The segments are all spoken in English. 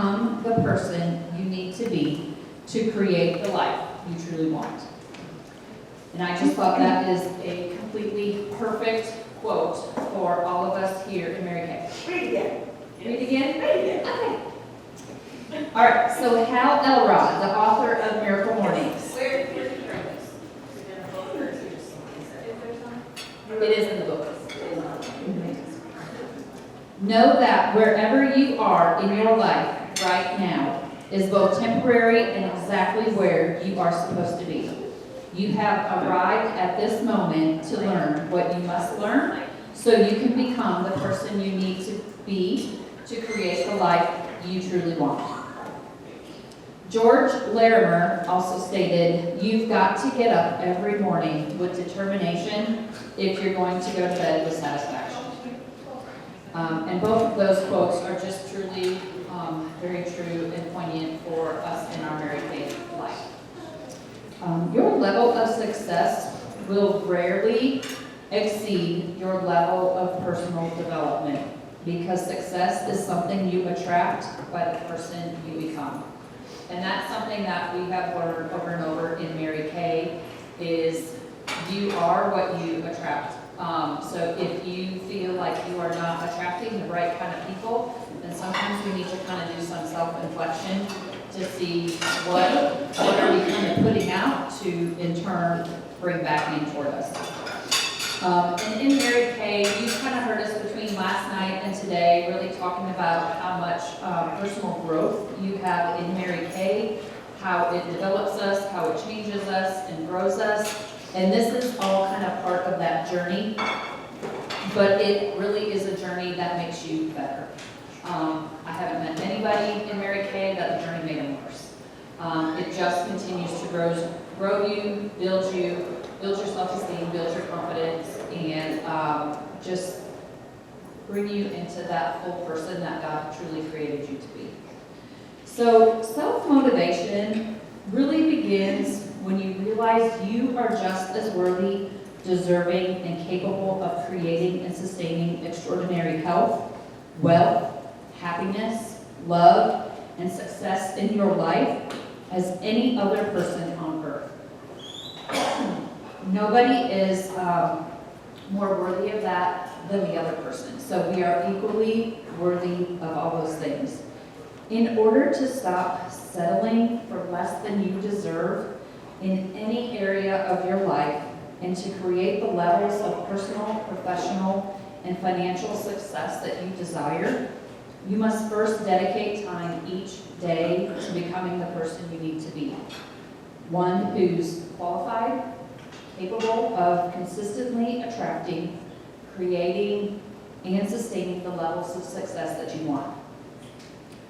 become the person you need to be to create the life you truly want. And I just thought that is a completely perfect quote for all of us here in Mary Kay. Read it again. Read it again? Read it again. Okay. All right, so Hal Elrod, the author of Miracle Mornings. Where did you write this? Is it in a book or is it just something you said? If there's some? It is in the book. Know that wherever you are in your life right now is both temporary and exactly where you are supposed to be. You have arrived at this moment to learn what you must learn so you can become the person you need to be to create the life you truly want. George Larimer also stated, "You've got to get up every morning with determination if you're going to go to bed with satisfaction." And both of those quotes are just truly very true and poignant for us in our Mary Kay life. Your level of success will rarely exceed your level of personal development because success is something you attract by the person you become. And that's something that we have learned over and over in Mary Kay is you are what you attract. So if you feel like you are not attracting the right kind of people, then sometimes we need to kind of do some self-reflection to see what are we kind of putting out to, in turn, bring back in toward us. And in Mary Kay, you kind of heard us between last night and today really talking about how much personal growth you have in Mary Kay, how it develops us, how it changes us and grows us. And this is all kind of part of that journey, but it really is a journey that makes you better. I haven't met anybody in Mary Kay that the journey made them worse. It just continues to grow you, build your self-esteem, build your confidence, and just bring you into that full person that God truly created you to be. So self-motivation really begins when you realize you are just as worthy, deserving, and capable of creating and sustaining extraordinary health, wealth, happiness, love, and success in your life as any other person on earth. Nobody is more worthy of that than the other person. So we are equally worthy of all those things. In order to stop settling for less than you deserve in any area of your life and to create the levels of personal, professional, and financial success that you desire, you must first dedicate time each day to becoming the person you need to be. One who's qualified, capable of consistently attracting, creating, and sustaining the levels of success that you want.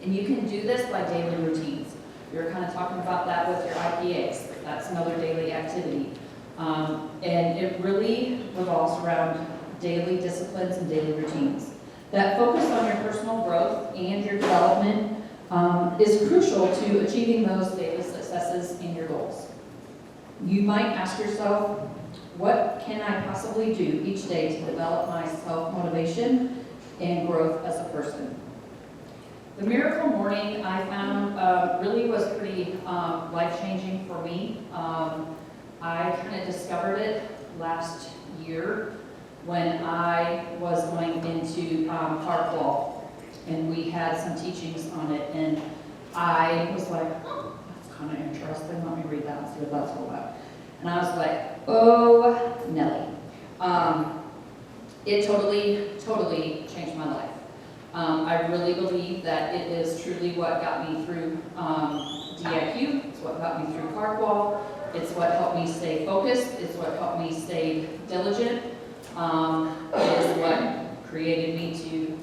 And you can do this by daily routines. We were kind of talking about that with your IPAs. That's another daily activity. And it really revolves around daily disciplines and daily routines. That focus on your personal growth and your development is crucial to achieving those daily successes and your goals. You might ask yourself, what can I possibly do each day to develop my self-motivation and growth as a person? The Miracle Morning I found really was pretty life-changing for me. I kind of discovered it last year when I was going into Parkwall, and we had some teachings on it, and I was like, oh, that's kind of interesting. Let me read that and see what that's all about. And I was like, oh, Nelly. It totally changed my life. I really believe that it is truly what got me through DIQ. It's what got me through Parkwall. It's what helped me stay focused. It's what helped me stay diligent. It is what created me to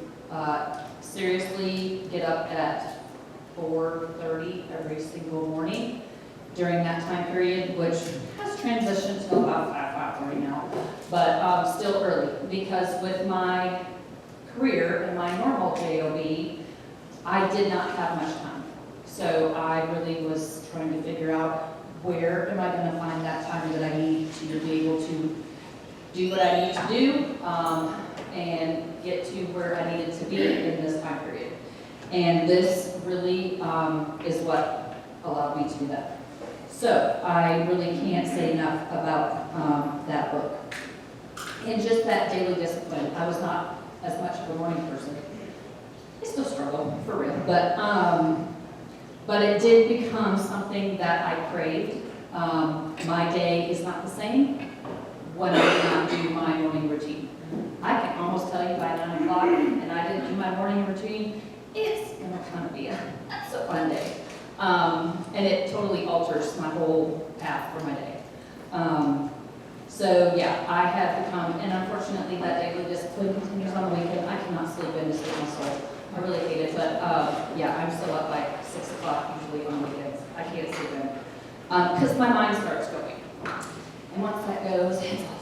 seriously get up at 4:30 every single morning during that time period, which has transitioned to about 5:30 now, but still early, because with my career and my normal job, I did not have much time. So I really was trying to figure out, where am I going to find that time that I need to be able to do what I need to do and get to where I needed to be in this time period. And this really is what allowed me to do that. So I really can't say enough about that book. And just that daily discipline. I was not as much of a morning person. I still struggle, for real. But it did become something that I craved. My day is not the same when I did not do my morning routine. I can almost tell you by 9 o'clock and I didn't do my morning routine, it's going to kind of be a fun day. And it totally alters my whole path for my day. So yeah, I have become, and unfortunately that daily discipline continues on the weekend. I cannot sleep in to save my soul. I really hate it, but yeah, I'm still up by 6 o'clock usually on weekends. I can't sleep in because my mind starts going. And once that goes, it's all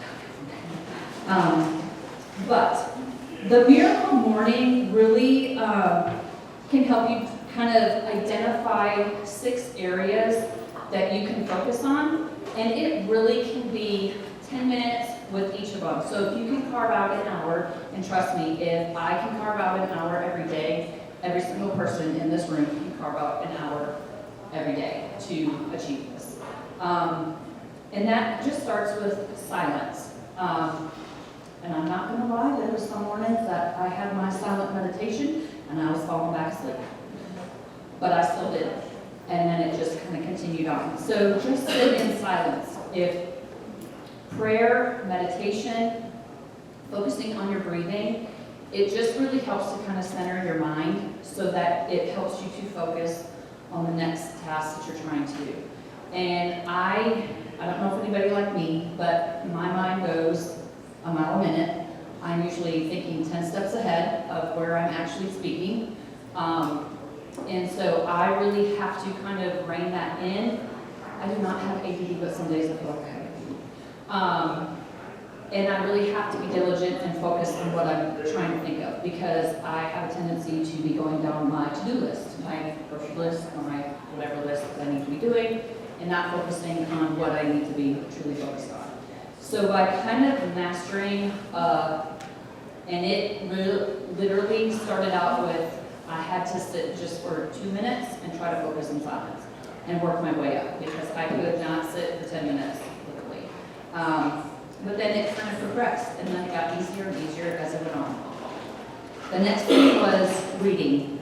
down. But the miracle morning really can help you kind of identify 6 areas that you can focus on, and it really can be 10 minutes with each of them. So if you can carve out an hour, and trust me, if I can carve out an hour every day, every single person in this room can carve out an hour every day to achieve this. And that just starts with silence. And I'm not going to lie, there were some mornings that I had my silent meditation and I was falling back asleep. But I still did it. And then it just kind of continued on. So just sit in silence. If prayer, meditation, focusing on your breathing, it just really helps to kind of center your mind so that it helps you to focus on the next task that you're trying to do. And I don't know if anybody like me, but my mind goes a mile a minute. I'm usually thinking 10 steps ahead of where I'm actually speaking. And so I really have to kind of rein that in. I do not have ADD, but some days I feel like I have ADD. And I really have to be diligent and focused on what I'm trying to think of, because I have a tendency to be going down my to-do list, my grocery list, or my whatever list that I need to be doing, and not focusing on what I need to be truly focused on. So by kind of mastering, and it literally started out with, I had to sit just for 2 minutes and try to focus in silence and work my way up, because I could not sit for 10 minutes, literally. But then it kind of progressed, and then it got easier and easier as it went on. The next thing was reading.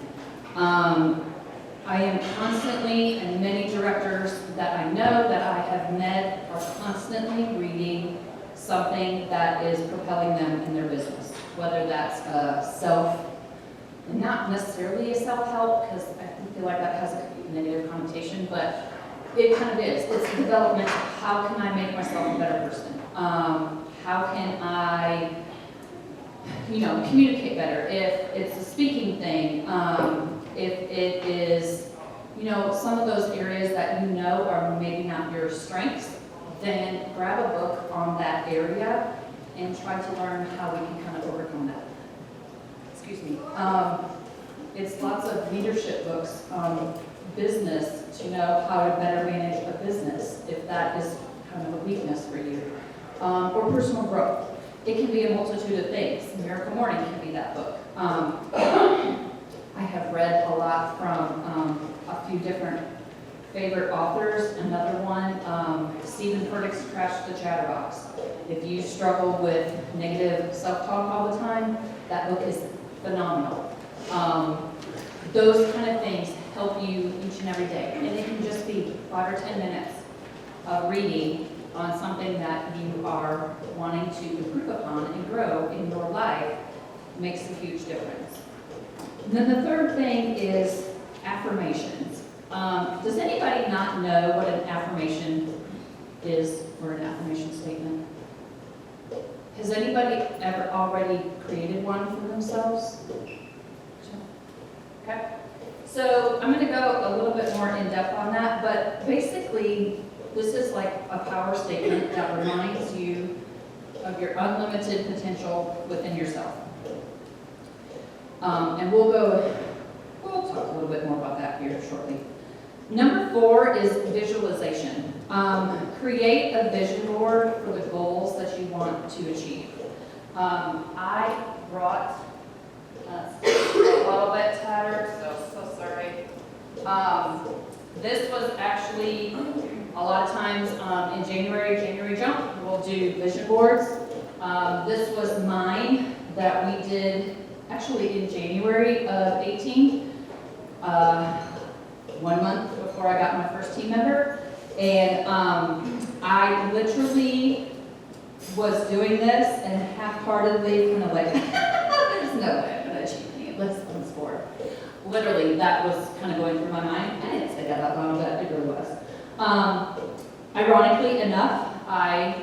I am constantly, and many directors that I know that I have met are constantly reading something that is propelling them in their business, whether that's not necessarily a self-help, because I feel like that has a negative connotation, but it kind of is. It's development. How can I make myself a better person? How can I, communicate better? If it's a speaking thing, if it is, some of those areas that are maybe not your strengths, then grab a book on that area and try to learn how we can kind of overcome that. Excuse me. It's lots of leadership books on business to know how to better manage a business, if that is kind of a weakness for you. Or personal growth. It can be a multitude of things. Miracle Morning can be that book. I have read a lot from a few different favorite authors. Another one, Stephen Furtick's Crash the Chatterbox. If you struggle with negative self-talk all the time, that book is phenomenal. Those kind of things help you each and every day. And it can just be 5 or 10 minutes of reading on something that you are wanting to improve upon and grow in your life. Makes a huge difference. And then the third thing is affirmations. Does anybody not know what an affirmation is, or an affirmation statement? Has anybody ever already created one for themselves? Okay. So I'm going to go a little bit more in depth on that, but basically this is like a power statement that reminds you of your unlimited potential within yourself. And we'll talk a little bit more about that here shortly. Number 4 is visualization. Create a vision board for the goals that you want to achieve. I brought a little bit tattered, so sorry. This was actually, a lot of times in January Jump, we'll do vision boards. This was mine that we did actually in January of 18, 1 month before I got my first team member. And I literally was doing this and half-heartedly kind of like, there's no way I'm gonna achieve any of this on sport. Literally, that was kind of going through my mind. I didn't say that out loud, but it really was. Ironically enough, I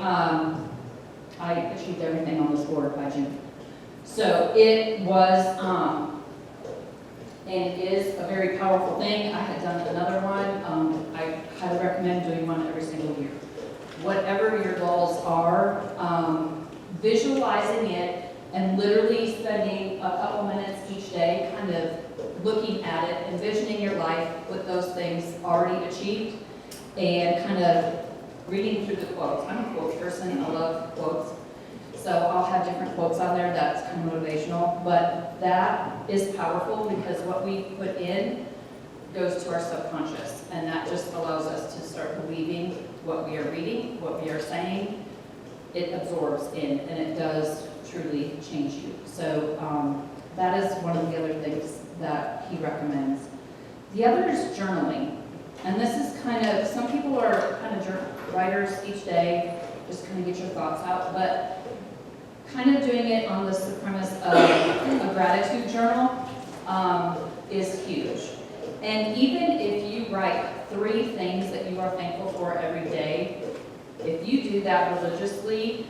achieved everything on this board by June. So it was, and it is a very powerful thing. I had done another one. I highly recommend doing one every single year. Whatever your goals are, visualizing it and literally spending a couple minutes each day kind of looking at it, envisioning your life with those things already achieved, and kind of reading through the quotes. I'm a quote person. I love quotes. So I'll have different quotes on there that's kind of motivational, but that is powerful because what we put in goes to our subconscious, and that just allows us to start believing what we are reading, what we are saying. It absorbs in, and it does truly change you. So that is one of the other things that he recommends. The other is journaling, and this is kind of, some people are kind of writers each day, just kind of get your thoughts out, but kind of doing it on the premise of a gratitude journal is huge. And even if you write 3 things that you are thankful for every day, if you do that religiously,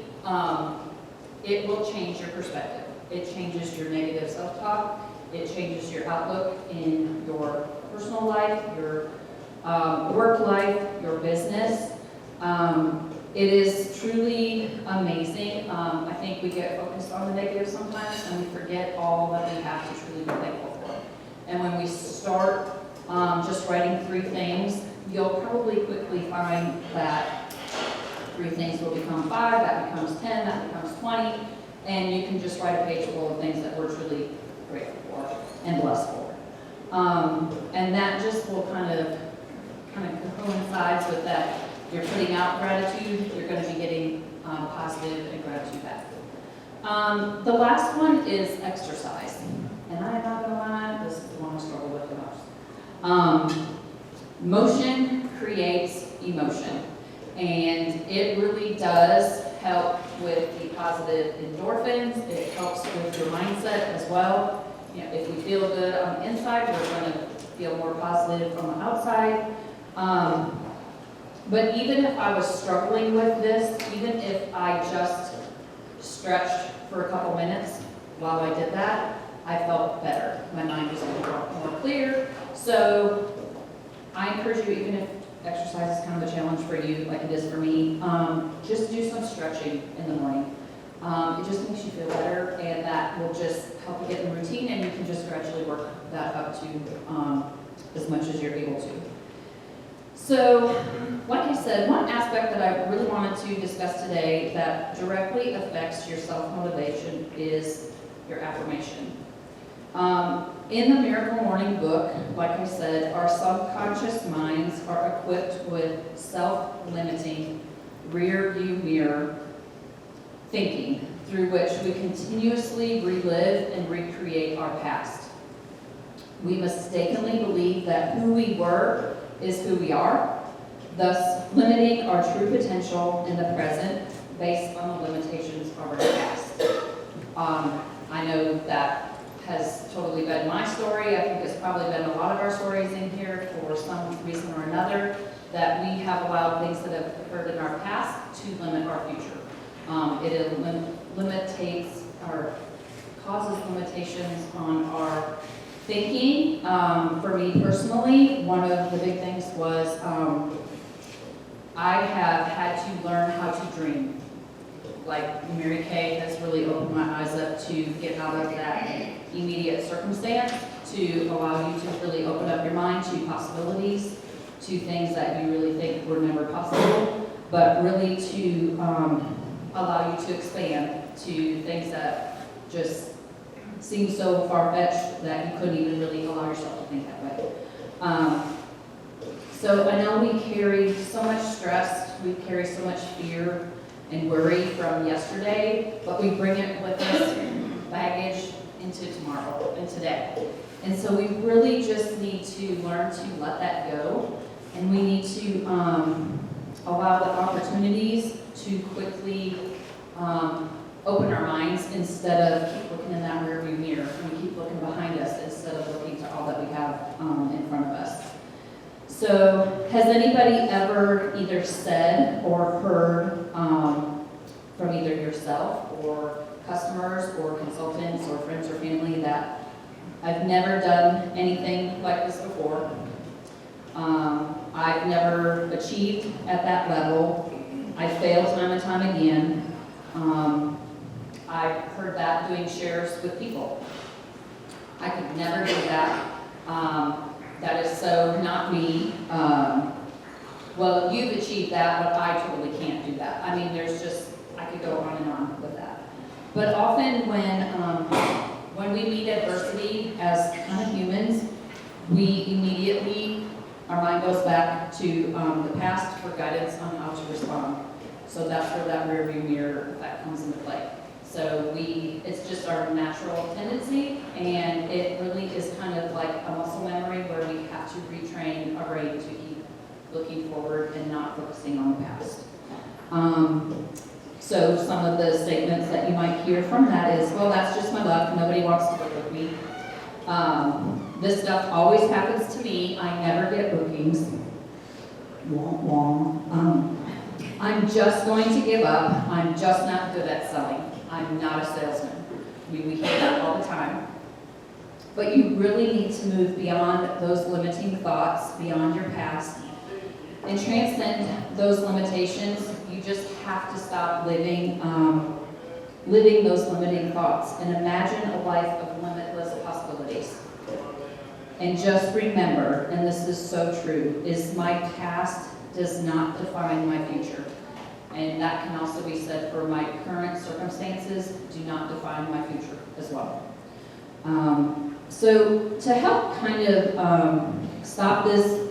it will change your perspective. It changes your negative self-talk. It changes your outlook in your personal life, your work life, your business. It is truly amazing. I think we get focused on the negative sometimes and we forget all that we have to truly be thankful for. And when we start just writing 3 things, you'll probably quickly find that 3 things will become 5, that becomes 10, that becomes 20, and you can just write a page full of things that we're truly grateful for and blessed for. And that just will kind of coincides with that. You're putting out gratitude, you're going to be getting positive and gratitude back. The last one is exercise. And I'm not going to lie, this is the one I struggle with the most. Motion creates emotion. And it really does help with the positive endorphins. It helps with your mindset as well. You know, if we feel good on the inside, we're going to feel more positive on the outside. But even if I was struggling with this, even if I just stretched for a couple minutes while I did that, I felt better. My mind was more clear. So I encourage you, even if exercise is kind of a challenge for you, like it is for me, just do some stretching in the morning. It just makes you feel better, and that will just help you get in the routine, and you can just gradually work that up to as much as you're able to. So, like I said, one aspect that I really wanted to discuss today that directly affects your self-motivation is your affirmation. In the Miracle Morning book, like I said, our subconscious minds are equipped with self-limiting, rear-view mirror thinking through which we continuously relive and recreate our past. We mistakenly believe that who we were is who we are, thus limiting our true potential in the present based on the limitations of our past. I know that has totally been my story. I think it's probably been a lot of our stories in here for some reason or another, that we have allowed things that have occurred in our past to limit our future. It limitates or causes limitations on our thinking. For me personally, one of the big things was I have had to learn how to dream. Like Mary Kay has really opened my eyes up to get out of that immediate circumstance, to allow you to really open up your mind to possibilities, to things that you really think were never possible, but really to allow you to expand to things that just seem so far-fetched that you couldn't even really allow yourself to think that way. So I know we carry so much stress, we carry so much fear and worry from yesterday, but we bring it with us, baggage, into tomorrow and today. And so we really just need to learn to let that go, and we need to allow the opportunities to quickly open our minds instead of keep looking in that rearview mirror, and we keep looking behind us instead of looking to all that we have in front of us. So has anybody ever either said or heard from either yourself or customers or consultants or friends or family that I've never done anything like this before? I've never achieved at that level. I failed time and time again. I've heard that doing shares with people. I could never do that. That is so not me. Well, you've achieved that, but I totally can't do that. I mean, there's just, I could go on and on with that. But often when we meet adversity as kind of humans, we immediately, our mind goes back to the past for guidance on how to respond. So that's where that rearview mirror effect comes into play. So it's just our natural tendency, and it really is kind of like a muscle memory where we have to retrain our brain to keep looking forward and not focusing on the past. So some of the statements that you might hear from that is, well, that's just my luck. Nobody wants to work with me. This stuff always happens to me. I never get bookings. Womp womp. I'm just going to give up. I'm just not good at selling. I'm not a salesman. We hear that all the time. But you really need to move beyond those limiting thoughts, beyond your past, and transcend those limitations. You just have to stop living those limiting thoughts and imagine a life of limitless possibilities. And just remember, and this is so true, is my past does not define my future. And that can also be said for my current circumstances do not define my future as well. So to help kind of stop this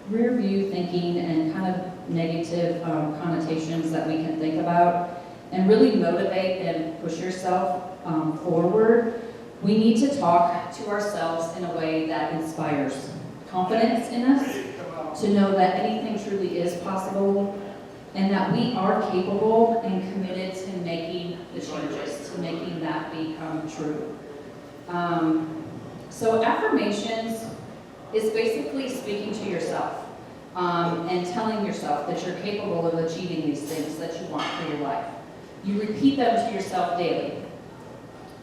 rear view thinking and kind of negative connotations that we can think about and really motivate and push yourself forward, we need to talk to ourselves in a way that inspires confidence in us, to know that anything truly is possible, and that we are capable and committed to making the changes, to making that become true. So affirmations is basically speaking to yourself and telling yourself that you're capable of achieving these things that you want for your life. You repeat them to yourself daily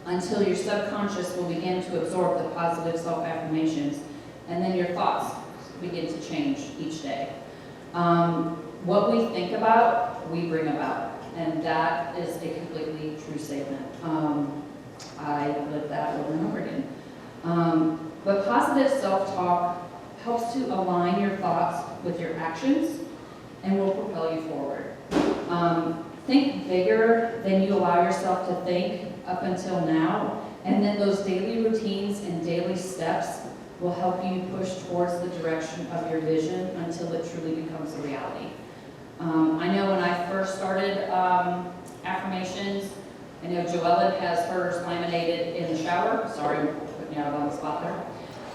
until your subconscious will begin to absorb the positive self-affirmations, and then your thoughts begin to change each day. What we think about, we bring about, and that is a completely true statement. I live that over and over again. But positive self-talk helps to align your thoughts with your actions and will propel you forward. Think bigger than you allow yourself to think up until now, and then those daily routines and daily steps will help you push towards the direction of your vision until it truly becomes a reality. I know when I first started affirmations, I know Joellen has hers laminated in the shower. Sorry, I'm putting you out on the spot there.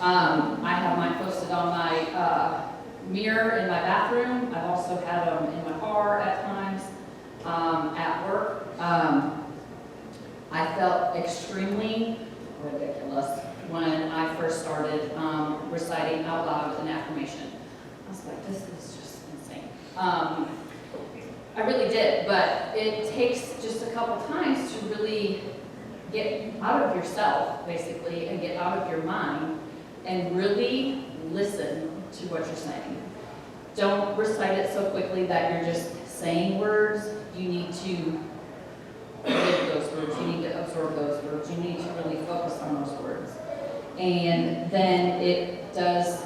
I have mine posted on my mirror in my bathroom. I've also had them in my car at times, at work. I felt extremely ridiculous when I first started reciting out loud an affirmation. I was like, this is just insane. I really did, but it takes just a couple times to really get out of yourself, basically, and get out of your mind and really listen to what you're saying. Don't recite it so quickly that you're just saying words. You need to live those words. You need to absorb those words. You need to really focus on those words. And then it does,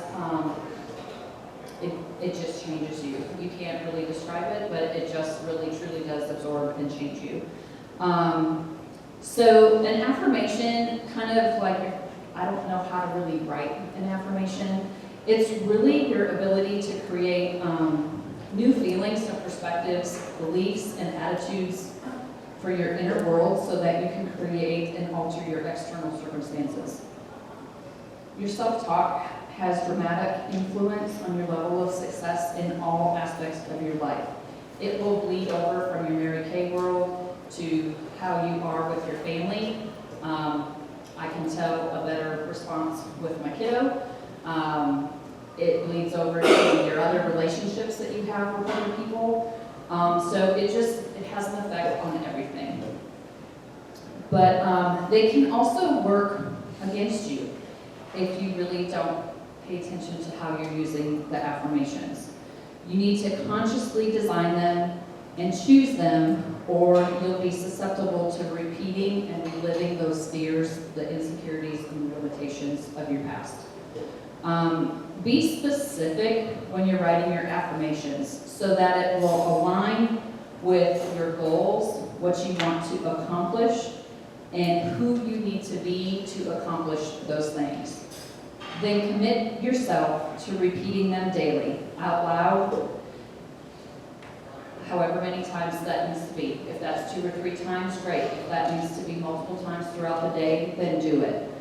it just changes you. You can't really describe it, but it just really truly does absorb and change you. So an affirmation, kind of like, I don't know how to really write an affirmation. It's really your ability to create new feelings and perspectives, beliefs and attitudes for your inner world so that you can create and alter your external circumstances. Your self-talk has dramatic influence on your level of success in all aspects of your life. It will bleed over from your Mary Kay world to how you are with your family. I can tell a better response with my kiddo. It bleeds over to your other relationships that you have with other people. So it has an effect on everything. But they can also work against you if you really don't pay attention to how you're using the affirmations. You need to consciously design them and choose them, or you'll be susceptible to repeating and reliving those fears, the insecurities, and the limitations of your past. Be specific when you're writing your affirmations so that it will align with your goals, what you want to accomplish, and who you need to be to accomplish those things. Then commit yourself to repeating them daily, out loud, however many times that needs to be. If that's 2 or 3 times, great. If that needs to be multiple times throughout the day, then do it.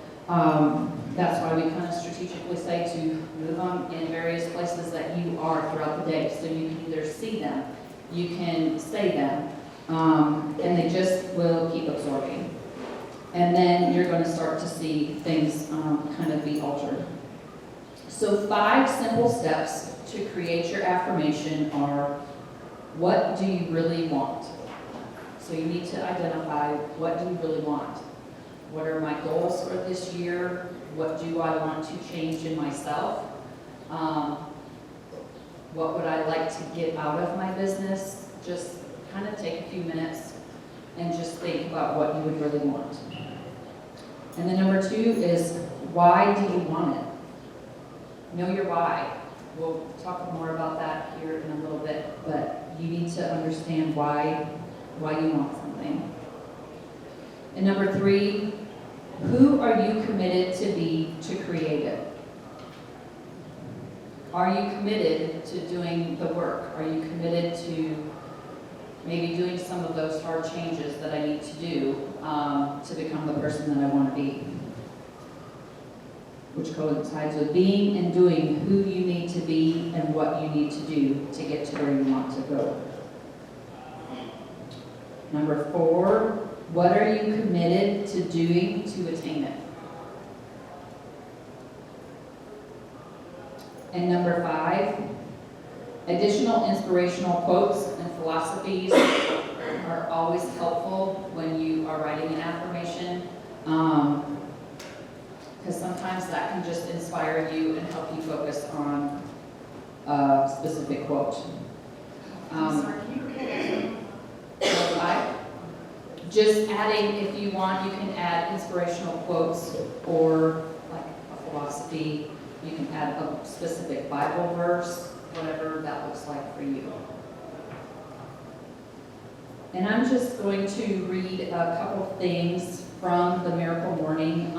That's why we kind of strategically say to move them in various places that you are throughout the day. So you can either see them, you can say them, and they just will keep absorbing. And then you're going to start to see things kind of be altered. So 5 simple steps to create your affirmation are: what do you really want? So you need to identify, what do you really want? What are my goals for this year? What do I want to change in myself? What would I like to get out of my business? Just kind of take a few minutes and just think about what you would really want. And then number 2 is, why do you want it? Know your why. We'll talk more about that here in a little bit, but you need to understand why you want something. And number 3, who are you committed to be to create it? Are you committed to doing the work? Are you committed to maybe doing some of those hard changes that I need to do to become the person that I want to be? Which coincides with being and doing who you need to be and what you need to do to get to where you want to go. Number 4, what are you committed to doing to attain it? And number 5, additional inspirational quotes and philosophies are always helpful when you are writing an affirmation, because sometimes that can just inspire you and help you focus on a specific quote. Sorry, can you repeat that? Just adding, if you want, you can add inspirational quotes or like a philosophy. You can add a specific Bible verse, whatever that looks like for you. And I'm just going to read a couple things from the Miracle Morning,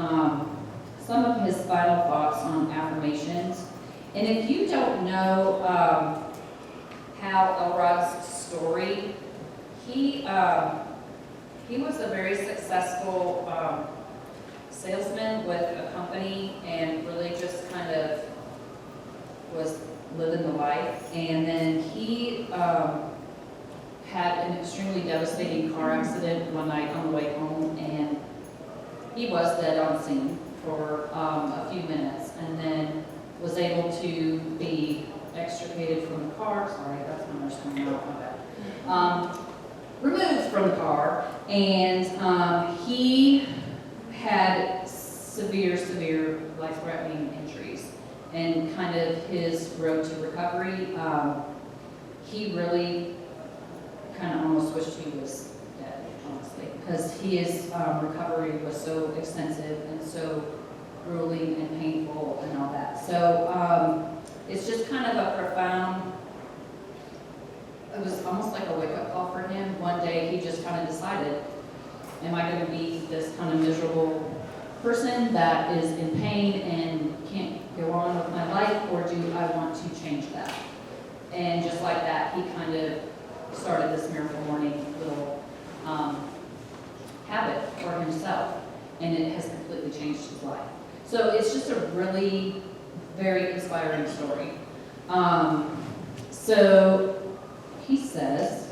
some of his final thoughts on affirmations. And if you don't know Hal Elrod's story, he was a very successful salesman with a company and really just kind of was living the life. And then he had an extremely devastating car accident one night on the way home, and he was dead on scene for a few minutes, and then was able to be extricated from the car. Sorry, that's my nurse coming out. My bad. Removed from the car, and he had severe life-threatening injuries, and kind of his road to recovery, he really kind of almost wished he was dead, honestly, because his recovery was so extensive and so grueling and painful and all that. So it's just kind of a profound, it was almost like a wake-up call for him. One day he just kind of decided, Am I going to be this kind of miserable person that is in pain and can't go on with my life, or do I want to change that? And just like that, he kind of started this Miracle Morning little habit for himself, and it has completely changed his life. So it's just a really very inspiring story. So he says,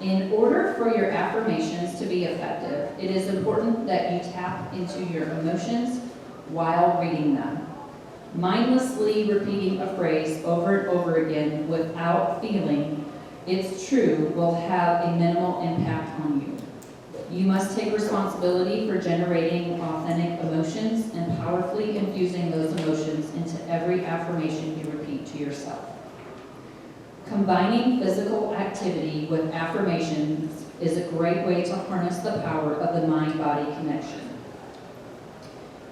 in order for your affirmations to be effective, it is important that you tap into your emotions while reading them. Mindlessly repeating a phrase over and over again without feeling it's true will have a minimal impact on you. You must take responsibility for generating authentic emotions and powerfully infusing those emotions into every affirmation you repeat to yourself. Combining physical activity with affirmations is a great way to harness the power of the mind-body connection.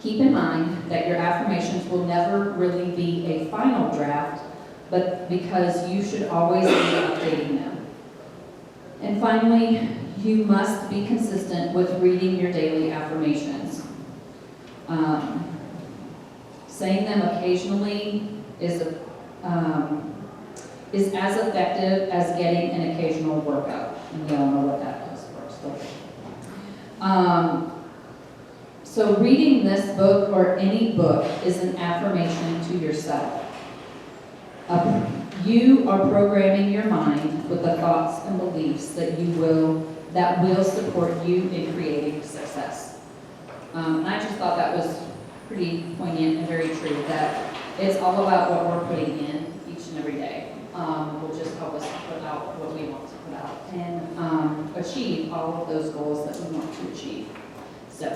Keep in mind that your affirmations will never really be a final draft, but because you should always be updating them. And finally, you must be consistent with reading your daily affirmations. Saying them occasionally is as effective as getting an occasional workout. And we all know what that is for us. So reading this book or any book is an affirmation to yourself. You are programming your mind with the thoughts and beliefs that will support you in creating success. And I just thought that was pretty poignant and very true, that it's all about what we're putting in each and every day. Will just help us put out what we want to put out and achieve all of those goals that we want to achieve. So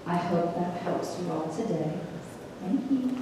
I hope that helps you all today. Thank you.